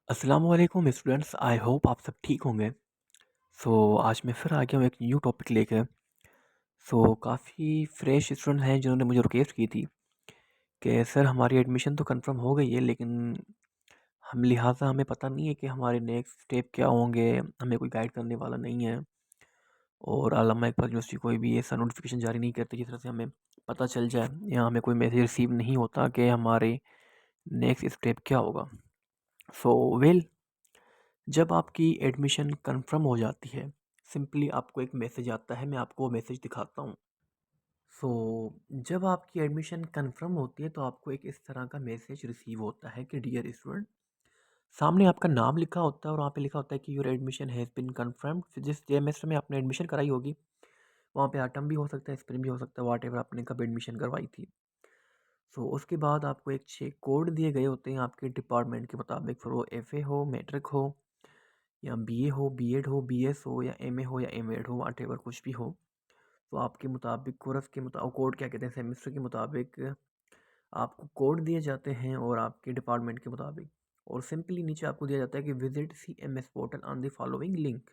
अस्सलामुअलैकुम students, I hope आप सब ठीक होंगे। आज मैं फिर आ गया हूँ एक न्यू टॉपिक लेकर। काफ़ी फ्रेश स्टूडेंट हैं जिन्होंने मुझे रिक्वेस्ट की थी कि सर हमारी एडमिशन तो कंफर्म हो गई है, लेकिन हमें पता नहीं है कि हमारे नेक्स्ट स्टेप क्या होंगे। हमें कोई गाइड करने वाला नहीं है और अल्लामा इकबाल यूनिवर्सिटी कोई भी ऐसा नोटिफिकेशन जारी नहीं करती जिस तरह से हमें पता चल जाए या हमें कोई मैसेज रिसीव नहीं होता कि हमारे नेक्स्ट स्टेप क्या होगा। सो वेल जब आपकी एडमिशन कंफर्म हो जाती है, सिंपली आपको एक मैसेज आता है। मैं आपको वो मैसेज दिखाता हूँ। सो जब आपकी एडमिशन कंफर्म होती है तो आपको एक इस तरह का मैसेज रिसीव होता है कि डियर स्टूडेंट, सामने आपका नाम लिखा होता है और वहाँ पे लिखा होता है कि your admission has been confirmed. जिस जेएमएस में आपने एडमिशन कराई होगी वहाँ पे आटम भी हो सकता है, स्प्रिंग भी हो सकता है, वाट एवर आपने कब एडमिशन करवाई थी। उसके बाद आपको एक 6 कोड दिए गए होते हैं आपके डिपार्टमेंट के मुताबिक, फिर वो एफ़ए हो, मैट्रिक हो या बीए हो, बीएड हो, बीएस हो या एमए हो या एमएड हो, व्हाटएवर कुछ भी हो। तो आपके मुताबिक कोर्स के मुताबिक कोड क्या कहते हैं, सेमेस्टर के मुताबिक आपको कोड दिए जाते हैं और आपके डिपार्टमेंट के मुताबिक। और सिंपली नीचे आपको दिया जाता है कि visit CMS portal on the following link,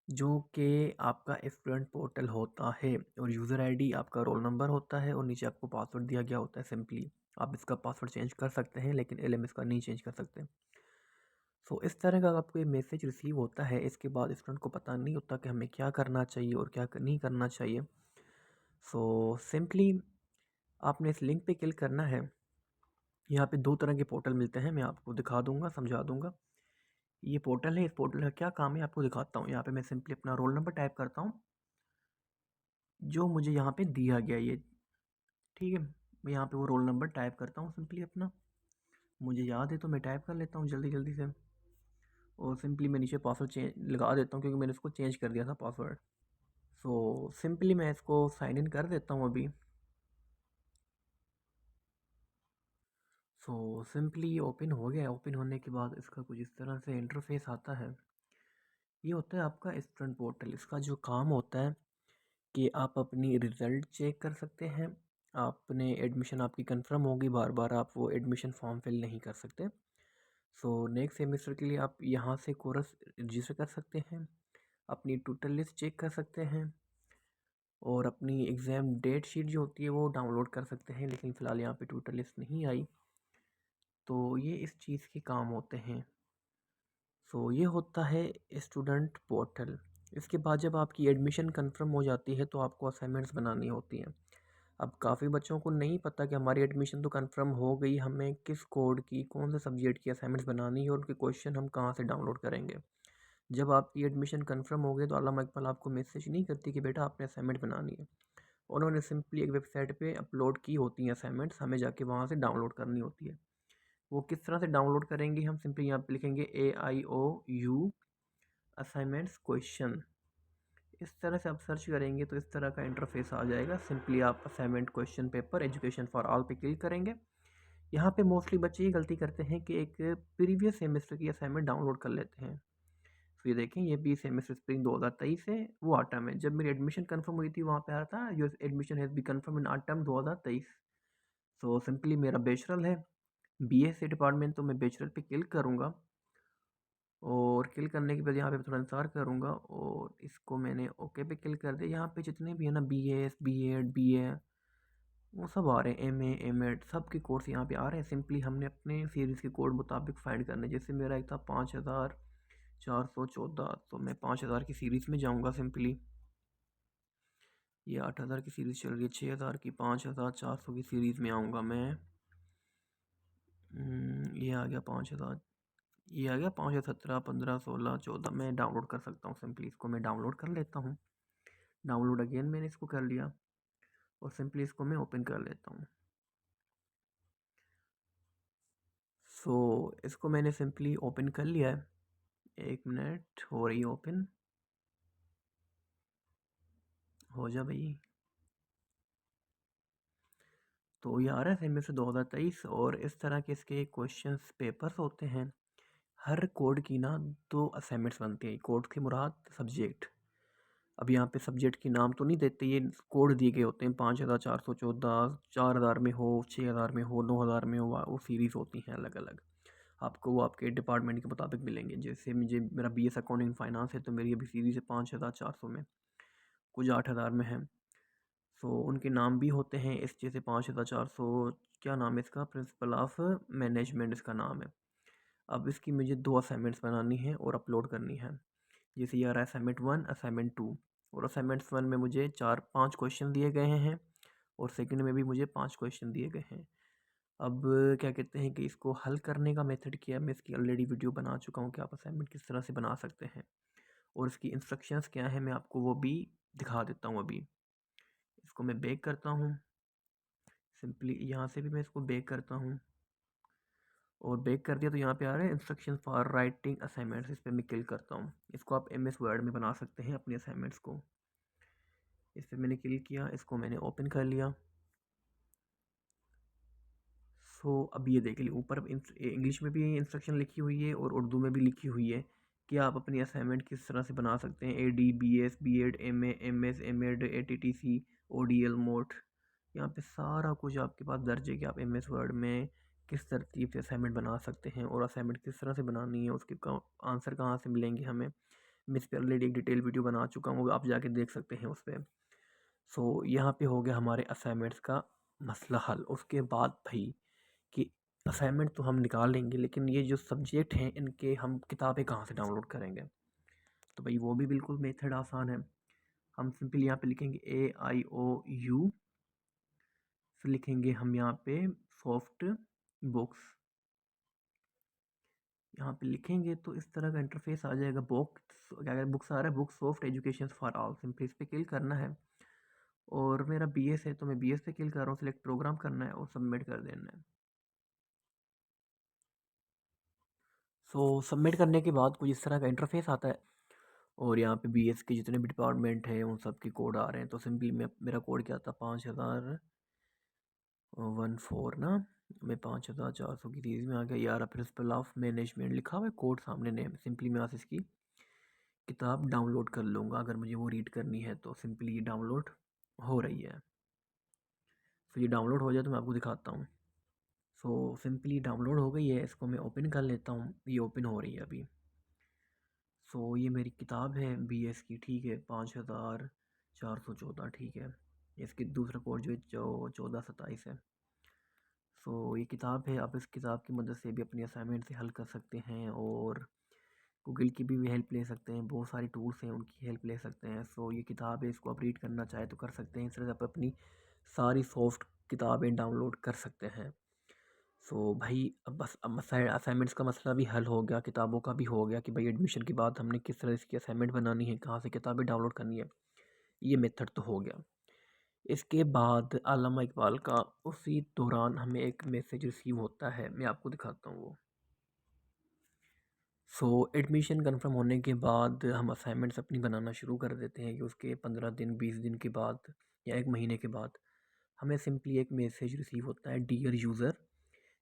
जो कि आपका स्टूडेंट पोर्टल होता है और यूज़र आईडी आपका रोल नंबर होता है और नीचे आपको पासवर्ड दिया गया होता है। सिंपली आप इसका पासवर्ड चेंज कर सकते हैं लेकिन LMS का नहीं चेंज कर सकते। इस तरह का आपको ये मैसेज रिसीव होता है। इसके बाद स्टूडेंट को पता नहीं होता कि हमें क्या करना चाहिए और क्या नहीं करना चाहिए। सिंपली आपने इस लिंक पे क्लिक करना है। यहाँ पे दो तरह के पोर्टल मिलते हैं, मैं आपको दिखा दूंगा, समझा दूंगा। ये पोर्टल है, इस पोर्टल का क्या काम है आपको दिखाता हूँ। यहाँ पे मैं सिंपली अपना रोल नंबर टाइप करता हूँ जो मुझे यहाँ पे दिया गया, ये ठीक है। मैं यहाँ पे वो रोल नंबर टाइप करता हूँ सिंपली अपना, मुझे याद है तो मैं टाइप कर लेता हूँ जल्दी जल्दी से। और सिंपली मैं नीचे पासवर्ड चेंज लगा देता हूँ क्योंकि मैंने इसको चेंज कर दिया था पासवर्ड। सिंपली मैं इसको साइन इन कर देता हूँ अभी। सिंपली ये ओपन हो गया है। ओपन होने के बाद इसका कुछ इस तरह से इंटरफेस आता है। ये होता है आपका स्टूडेंट पोर्टल। इसका जो काम होता है कि आप अपनी रिज़ल्ट चेक कर सकते हैं। आपने एडमिशन आपकी कंफर्म होगी, बार बार आप वो एडमिशन फॉर्म फिल नहीं कर सकते। नेक्स्ट सेमेस्टर के लिए आप यहाँ से कोर्स रजिस्टर कर सकते हैं, अपनी टोटल लिस्ट चेक कर सकते हैं और अपनी एग्ज़ाम डेट शीट जो होती है वो डाउनलोड कर सकते हैं। लेकिन फ़िलहाल यहाँ पे टोटल लिस्ट नहीं आई, तो ये इस चीज़ के काम होते हैं। ये होता है स्टूडेंट पोर्टल। इसके बाद जब आपकी एडमिशन कंफर्म हो जाती है तो आपको असाइनमेंट्स बनानी होती हैं। अब काफ़ी बच्चों को नहीं पता कि हमारी एडमिशन तो कंफर्म हो गई, हमें किस कोड की कौन से सब्जेक्ट की असाइनमेंट्स बनानी है और उनके क्वेश्चन हम कहाँ से डाउनलोड करेंगे। जब आपकी एडमिशन कंफर्म हो गई तो अल्लामा इकबाल आपको मैसेज नहीं करती कि बेटा आपने असाइनमेंट बनानी है। उन्होंने सिंपली एक वेबसाइट पे अपलोड की होती हैं असाइनमेंट्स, हमें जाके वहाँ से डाउनलोड करनी होती है। वो किस तरह से डाउनलोड करेंगे, हम सिंपली यहाँ पे लिखेंगे AIOU असाइनमेंट्स क्वेश्चन। इस तरह से आप सर्च करेंगे तो इस तरह का इंटरफेस आ जाएगा। सिंपली आप assignment question paper education for all पे क्लिक करेंगे। यहाँ पे मोस्टली बच्चे ये गलती करते हैं कि एक प्रीवियस सेमेस्टर की असाइनमेंट डाउनलोड कर लेते हैं। ये देखें, ये बी सेमेस्टर स्प्रिंग 2023 है, वो आटम है। जब मेरी एडमिशन कंफर्म हुई थी वहाँ पे आ रहा था your admission has be confirm in autumn 2023। Simply मेरा बैचलर है, BSc डिपार्टमेंट, तो मैं बैचलर पे क्लिक करूँगा और क्लिक करने के बाद यहाँ पे थोड़ा इंतज़ार करूँगा और इसको मैंने ओके पे क्लिक कर दिया। यहाँ पे जितने भी है ना BS BEd BA वो सब आ रहे हैं, MA MEd सब के कोर्स यहाँ पे आ रहे हैं। सिंपली हमने अपने सीरीज़ के कोड मुताबिक फाइंड करने, जैसे मेरा एक था 5414, तो मैं 5000 की सीरीज़ में जाऊँगा। सिंपली ये 8000 की सीरीज़ चल रही है, 6000 की, 5400 की सीरीज़ में आऊँगा मैं। ये आ गया 5000, ये आ गया 5 या 17 15 16 14, मैं डाउनलोड कर सकता हूँ। सिंपली इसको मैं डाउनलोड कर लेता हूँ। डाउनलोड अगेन मैंने इसको कर लिया और सिंपली इसको मैं ओपन कर लेता हूँ। इसको मैंने सिंपली ओपन कर लिया है। एक मिनट, हो रही ओपन, हो जा भाई। तो ये आ रहा है सेमेस्टर 2023 और इस तरह के इसके क्वेश्चंस पेपर्स होते हैं। हर कोड की ना दो असाइनमेंट्स बनती हैं। कोड की मुराद सब्जेक्ट। अब यहाँ पे सब्जेक्ट के नाम तो नहीं देते, ये कोड दिए गए होते हैं। 5414, 4000 में हो, 6000 में हो, 9000 में हो, वो सीरीज़ होती हैं अलग अलग। आपको वो आपके डिपार्टमेंट के मुताबिक मिलेंगे। जैसे मुझे मेरा बीएस अकाउंटिंग फाइनेंस है, तो मेरी अभी सीरीज है 5,400 में, कुछ 8,000 में है। सो उनके नाम भी होते हैं इस जैसे 5,400, क्या नाम है इसका, प्रिंसिपल ऑफ मैनेजमेंट इसका नाम है। अब इसकी मुझे 2 असाइनमेंट्स बनानी है और अपलोड करनी है। जैसे ये आ रहा है असाइनमेंट 1, असाइनमेंट 2। और असाइनमेंट्स 1 में मुझे 4-5 क्वेश्चन दिए गए हैं और सेकंड में भी मुझे 5 क्वेश्चन दिए गए हैं। अब क्या कहते हैं कि इसको हल करने का मेथड क्या है, मैं इसकी ऑलरेडी वीडियो बना चुका हूँ कि आप असाइनमेंट किस तरह से बना सकते हैं, और इसकी इंस्ट्रक्शंस क्या है मैं आपको वो भी दिखा देता हूँ। अभी इसको मैं बेक करता हूँ, सिंपली यहाँ से भी मैं इसको बेक करता हूँ, और बेक कर दिया तो यहाँ पे आ रहा है इंस्ट्रक्शन फॉर राइटिंग असाइनमेंट्स। इस पर मैं क्लिक करता हूँ। इसको आप एम एस वर्ड में बना सकते हैं अपने असाइनमेंट्स को। इस पर मैंने क्लिक किया, इसको मैंने ओपन कर लिया। सो अब ये देख लीजिए ऊपर इंग्लिश में भी इंस्ट्रक्शन लिखी हुई है और उर्दू में भी लिखी हुई है कि आप अपनी असाइनमेंट किस तरह से बना सकते हैं। A D, B S, B Ed, M A, M S, M Ed, A T T C, O D L, मोट, यहाँ पे सारा कुछ आपके पास दर्ज है कि आप एम एस वर्ड में किस तरतीब से असाइनमेंट बना सकते हैं, और असाइनमेंट किस तरह से बनानी है, उसके आंसर कहाँ से मिलेंगे हमें। मैं इस पर ऑलरेडी एक डिटेल वीडियो बना चुका हूँ, आप जाके देख सकते हैं उस पर। सो यहाँ पे हो गया हमारे असाइनमेंट्स का मसला हल। उसके बाद भाई कि असाइनमेंट तो हम निकाल लेंगे, लेकिन ये जो सब्जेक्ट हैं इनके हम किताबें कहाँ से डाउनलोड करेंगे। तो भाई वो भी बिल्कुल मेथड आसान है। हम सिंपली यहाँ पे लिखेंगे AIOU, फिर लिखेंगे हम यहाँ पे सॉफ्ट बुक्स। यहाँ पे लिखेंगे तो इस तरह का इंटरफेस आ जाएगा। बुक्स क्या क्या बुक्स आ रहा है, books soft education for all. Simply इस पर क्लिक करना है, और मेरा BS है तो मैं BS पे क्लिक कर रहा हूँ, सिलेक्ट प्रोग्राम करना है और सबमिट कर देना है। सो सबमिट करने के बाद कुछ इस तरह का इंटरफेस आता है, और यहाँ पे BS के जितने भी डिपार्टमेंट हैं उन सब के कोड आ रहे हैं। तो सिंपली मैं मेरा कोड क्या था, 5,014 ना, मैं 5,400 की सीरीज में आ गया यार। प्रिंसिपल ऑफ मैनेजमेंट लिखा हुआ है कोड सामने नेम। सिंपली मैं यहाँ से इसकी किताब डाउनलोड कर लूँगा अगर मुझे वो रीड करनी है। तो सिंपली ये डाउनलोड हो रही है। तो ये डाउनलोड हो जाए तो मैं आपको दिखाता हूँ। सो सिंपली डाउनलोड हो गई है, इसको मैं ओपन कर लेता हूँ। ये ओपन हो रही है अभी। सो ये मेरी किताब है BS की, ठीक है, 5,414, ठीक है। इसकी दूसरा कोड जो है 1427 है। सो ये किताब है, आप इस किताब की मदद से भी अपनी असाइनमेंट से हल कर सकते हैं, और गूगल की भी हेल्प ले सकते हैं। बहुत सारी टूल्स हैं उनकी हेल्प ले सकते हैं। सो ये किताब है, इसको आप रीड करना चाहे तो कर सकते हैं। इस तरह से आप अपनी सारी सॉफ्ट किताबें डाउनलोड कर सकते हैं। सो भाई अब बस अब असाइनमेंट्स का मसला भी हल हो गया, किताबों का भी हो गया कि भाई एडमिशन के बाद हमने किस तरह इसकी असाइनमेंट बनानी है, कहाँ से किताबें डाउनलोड करनी है, ये मेथड तो हो गया। इसके बाद अल्लामा इकबाल का उसी दौरान हमें एक मैसेज रिसीव होता है, मैं आपको दिखाता हूँ वो। सो एडमिशन कंफर्म होने के बाद हम असाइनमेंट्स अपनी बनाना शुरू कर देते हैं कि उसके 15 दिन 20 दिन के बाद या 1 महीने के बाद हमें सिंपली एक मैसेज रिसीव होता है, dear user,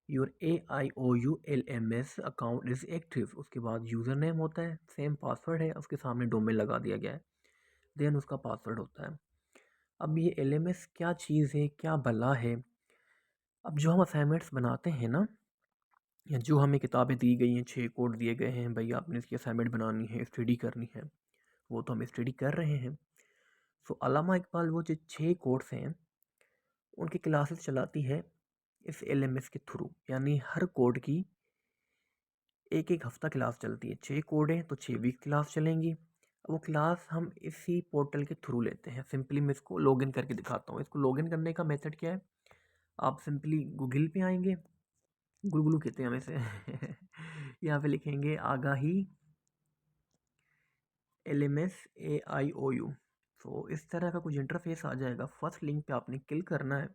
your AIOULMS account is active. उसके बाद यूज़र नेम होता है, सेम पासवर्ड है, उसके सामने डोमेन लगा दिया गया है, देन उसका पासवर्ड होता है। अब ये LMS क्या चीज़ है, क्या भला है। अब जो हम असाइनमेंट्स बनाते हैं ना, या जो हमें किताबें दी गई हैं, 6 कोड दिए गए हैं, भाई आपने इसकी असाइनमेंट बनानी है, स्टडी करनी है, वो तो हम स्टडी कर रहे हैं। सो अल्लामा इकबाल वो जो 6 कोर्स हैं उनकी क्लासेस चलाती है इस LMS के थ्रू। यानी हर कोड की एक एक हफ्ता क्लास चलती है। 6 कोड हैं तो 6 वीक क्लास चलेंगी। वो क्लास हम इसी पोर्टल के थ्रू लेते हैं। सिंपली मैं इसको लॉगिन करके दिखाता हूँ। इसको लॉगिन करने का मेथड क्या है, आप सिंपली गूगल पे आएंगे, गुलगुलू कहते हैं हम इसे यहाँ पे लिखेंगे आगाही LMS AIOU। सो इस तरह का कुछ इंटरफेस आ जाएगा। फर्स्ट लिंक पे आपने क्लिक करना है।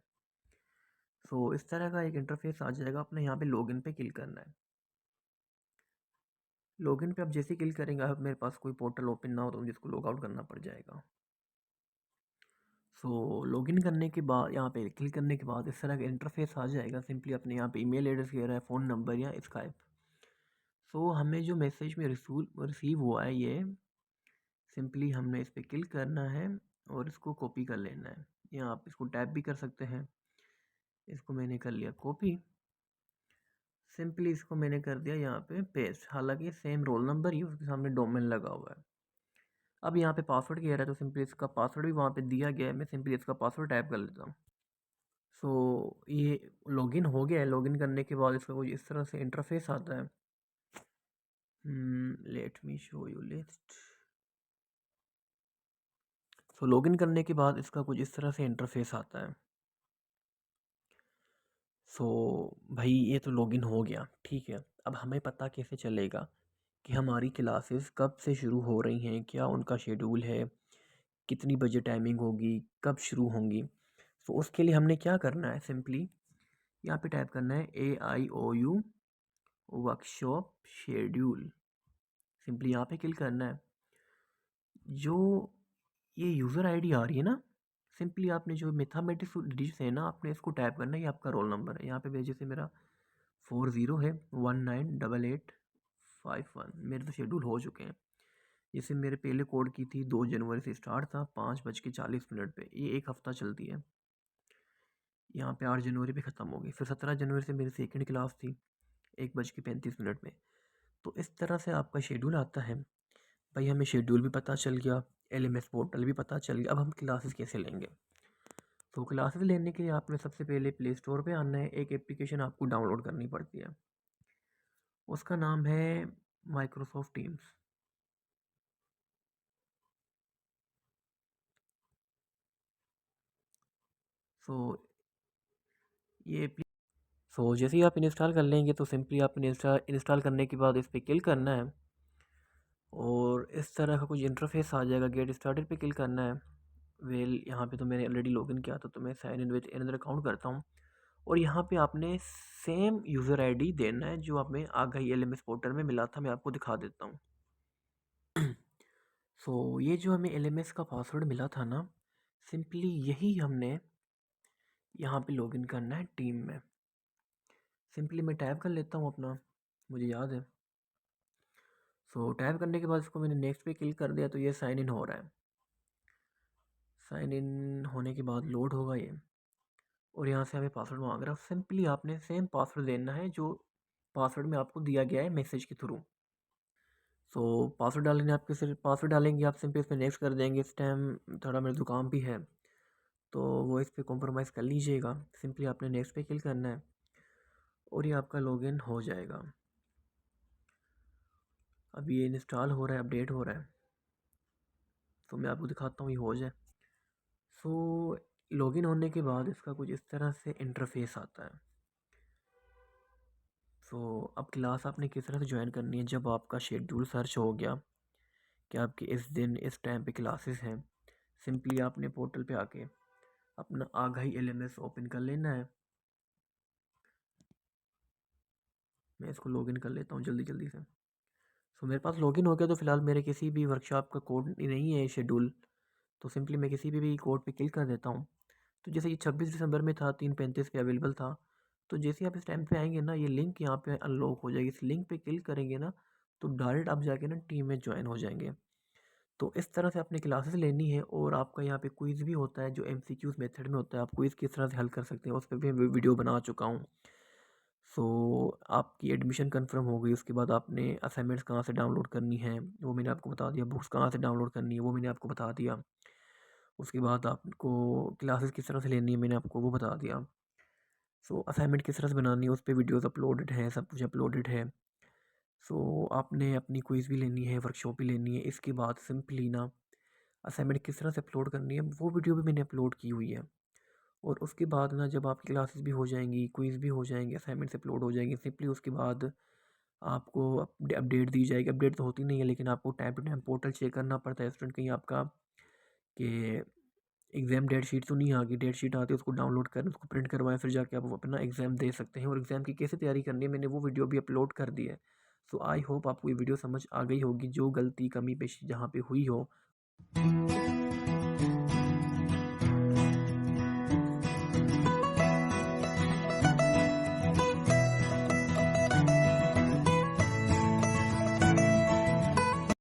सो इस तरह का एक इंटरफेस आ जाएगा, आपने यहाँ पे लॉगिन पे क्लिक करना है। लॉगिन पे आप जैसे क्लिक करेंगे, अब मेरे पास कोई पोर्टल ओपन ना हो तो मुझे इसको लॉग आउट करना पड़ जाएगा। सो लॉगिन करने के बाद यहाँ पे क्लिक करने के बाद इस तरह का इंटरफेस आ जाएगा। सिंपली अपने यहाँ पे ईमेल एड्रेस कह रहा है, फ़ोन नंबर या स्काइप। सो हमें जो मैसेज में रिसीव हुआ है, ये सिंपली हमने इस पर क्लिक करना है और इसको कॉपी कर लेना है, या आप इसको टैप भी कर सकते हैं। इसको मैंने कर लिया कॉपी। सिंपली इसको मैंने कर दिया यहाँ पे पेस्ट, हालांकि सेम रोल नंबर ही उसके सामने डोमेन लगा हुआ है। अब यहाँ पे पासवर्ड कह रहा है तो सिंपली इसका पासवर्ड भी वहाँ पे दिया गया है, मैं सिंपली इसका पासवर्ड टाइप कर लेता हूँ। सो ये लॉगिन हो गया है। लॉगिन करने के बाद इसका कुछ इस तरह से इंटरफेस आता है। Let me show you list. So login करने के बाद इसका कुछ इस तरह से इंटरफेस आता है। सो भाई ये तो लॉगिन हो गया, ठीक है। अब हमें पता कैसे चलेगा कि हमारी क्लासेस कब से शुरू हो रही हैं, क्या उनका शेड्यूल है, कितनी बजे टाइमिंग होगी, कब शुरू होंगी। तो उसके लिए हमने क्या करना है, सिंपली यहाँ पे टाइप करना है AIOU वर्कशॉप शेड्यूल। सिंपली यहाँ पे क्लिक करना है। जो ये यूज़र आईडी आ रही है ना, सिंपली आपने जो मैथमेटिक्स डिजिट्स है ना, आपने इसको टाइप करना है। ये आपका रोल नंबर है। यहाँ पे जैसे मेरा 40 है 198851, मेरे तो शेड्यूल हो चुके हैं। जैसे मेरे पहले कोड की थी 2 जनवरी से स्टार्ट था 5:40 पे, ये एक हफ़्ता चलती है। यहाँ पे 8 जनवरी पे ख़त्म होगी। फिर 17 जनवरी से मेरी सेकंड क्लास थी 1:35 में। तो इस तरह से आपका शेड्यूल आता है। भाई हमें शेड्यूल भी पता चल गया, LMS पोर्टल भी पता चल गया। अब हम क्लासेस कैसे लेंगे? तो क्लासेस लेने के लिए आपने सबसे पहले प्ले स्टोर पे आना है। एक एप्लीकेशन आपको डाउनलोड करनी पड़ती है, उसका नाम है माइक्रोसॉफ्ट टीम्स। सो ये जैसे ही आप इंस्टॉल कर लेंगे तो सिंपली आपने इंस्टॉल करने के बाद इस पर क्लिक करना है और इस तरह का कुछ इंटरफेस आ जाएगा। गेट स्टार्टेड पे क्लिक करना है। यहाँ पे तो मैंने ऑलरेडी लॉगिन किया था, तो मैं sign in with another account करता हूँ। और यहाँ पे आपने सेम यूज़र आईडी देना है जो हमें आगाही LMS पोर्टल में मिला था। मैं आपको दिखा देता हूँ। ये जो हमें LMS का पासवर्ड मिला था ना, सिंपली यही हमने यहाँ पे लॉगिन करना है टीम में। सिंपली मैं टाइप कर लेता हूँ अपना, मुझे याद है। टाइप करने के बाद इसको मैंने नेक्स्ट पे क्लिक कर दिया तो ये साइन इन हो रहा है। साइन इन होने के बाद लोड होगा ये, और यहाँ से हमें पासवर्ड मांग रहा है। सिंपली आपने सेम पासवर्ड देना है जो पासवर्ड में आपको दिया गया है मैसेज के थ्रू। पासवर्ड डालेंगे, आपके सिर्फ पासवर्ड डालेंगे आप, सिंपली इस पर नेक्स्ट कर देंगे। इस टाइम थोड़ा मेरे दुकान भी है तो वो इस पर कॉम्प्रोमाइज़ कर लीजिएगा। सिंपली आपने नेक्स्ट पे क्लिक करना है और ये आपका लॉगिन हो जाएगा। अभी ये इंस्टॉल हो रहा है, अपडेट हो रहा है, तो मैं आपको दिखाता हूँ ये हो जाए। लॉगिन होने के बाद इसका कुछ इस तरह से इंटरफेस आता है। अब क्लास आपने किस तरह से ज्वाइन करनी है, जब आपका शेड्यूल सर्च हो गया कि आपके इस दिन इस टाइम पे क्लासेस हैं, सिंपली आपने पोर्टल पे आके अपना आगाही LMS ओपन कर लेना है। मैं इसको लॉगिन कर लेता हूँ जल्दी जल्दी से। मेरे पास लॉगिन हो गया। तो फ़िलहाल मेरे किसी भी वर्कशॉप का कोड नहीं है शेड्यूल, तो सिंपली मैं किसी भी कोड पे क्लिक कर देता हूँ। तो जैसे ये 26 दिसंबर में था, 3:35 पे अवेलेबल था। तो जैसे ही आप इस टाइम पे आएंगे ना, ये लिंक यहाँ पे अनलॉक हो जाएगी। इस लिंक पे क्लिक करेंगे ना तो डायरेक्ट आप जाके ना टीम में ज्वाइन हो जाएंगे। तो इस तरह से आपने क्लासेस लेनी है। और आपका यहाँ पे क्विज़ भी होता है जो MCQs मेथड में होता है। आप क्विज़ किस तरह से हल कर सकते हैं उस पर भी मैं वीडियो बना चुका हूँ। आपकी एडमिशन कंफर्म हो गई, उसके बाद आपने असाइनमेंट्स कहाँ से डाउनलोड करनी है वो मैंने आपको बता दिया। बुक्स कहाँ से डाउनलोड करनी है वो मैंने आपको बता दिया। उसके बाद आपको क्लासेस किस तरह से लेनी है मैंने आपको वो बता दिया। असाइनमेंट किस तरह से बनानी है उस पर वीडियोज़ अपलोडेड हैं, सब कुछ अपलोडेड है। आपने अपनी क्विज़ भी लेनी है, वर्कशॉप भी लेनी है। इसके बाद सिंपली ना असाइनमेंट किस तरह से अपलोड करनी है वो वीडियो भी मैंने अपलोड की हुई है। और उसके बाद ना जब आपकी क्लासेस भी हो जाएंगी, क्विज़ भी हो जाएंगे, असाइनमेंट्स अपलोड हो जाएंगे, सिंपली उसके बाद आपको अपडेट दी जाएगी। अपडेट तो होती नहीं है लेकिन आपको time to time portal check करना पड़ता है स्टूडेंट, कहीं आपका कि एग्ज़ाम डेट शीट तो नहीं आ गई। डेट शीट आती है उसको डाउनलोड करें, उसको प्रिंट करवाएं, फिर जाके आप अपना एग्ज़ाम दे सकते हैं। और एग्ज़ाम की कैसे तैयारी करनी है मैंने वो वीडियो भी अपलोड कर दी है। आई होप आपको ये वीडियो समझ आ गई होगी। जो गलती कमी पेशी जहाँ पे हुई हो